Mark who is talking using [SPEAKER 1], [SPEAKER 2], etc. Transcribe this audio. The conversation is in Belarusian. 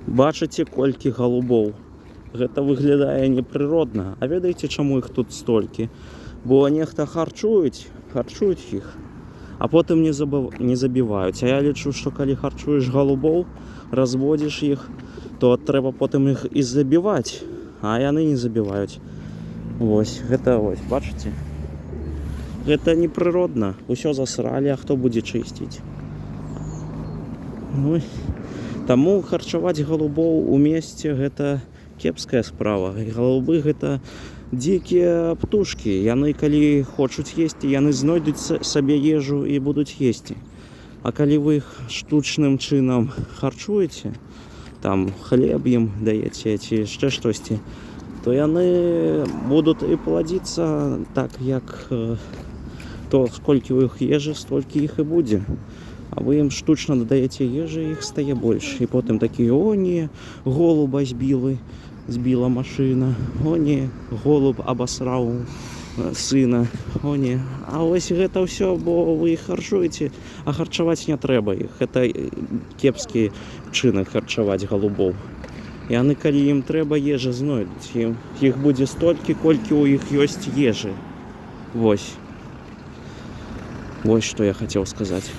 [SPEAKER 1] Бачыце, колькі голубоў. Гэта выглядае непрыродна. А ведаеце, чаму іх тут столькі? Бо нехта харчуюць іх, а потым не забіваюць. А я лічу, што калі харчуеш голубоў, разводзіш іх, то трэба потым іх і забіваць. А яны не забіваюць. Вось, гэта вось, бачыце? Гэта непрыродна. Усё засралі, а хто будзе чысціць? Ну, таму харчаваць голубоў у месце гэта кепская справа. Голубы гэта дзікія птушкі. Яны калі хочуць есці, яны знойдуць сабе ежу і будуць есці. А калі вы іх штучным чынам харчуеце, там хлеб ім даеце ці яшчэ штосьці, то яны будуць і пладзіцца так, як то сколькі ў іх ежы, столькі іх і будзе. А вы ім штучна дадаеце ежы, іх стае больш. І потым такія: о не, голуба збіла машына, о не, голуб абасраў сына, о не. А вось гэта ўсё, бо вы іх харчуеце, а харчаваць не трэба іх. Гэта кепскі чынак харчаваць голубоў. Яны, калі ім трэба, ежа знойдуць. Іх будзе столькі, колькі ў іх ёсць ежы. Вось. Вось што я хацеў сказаць.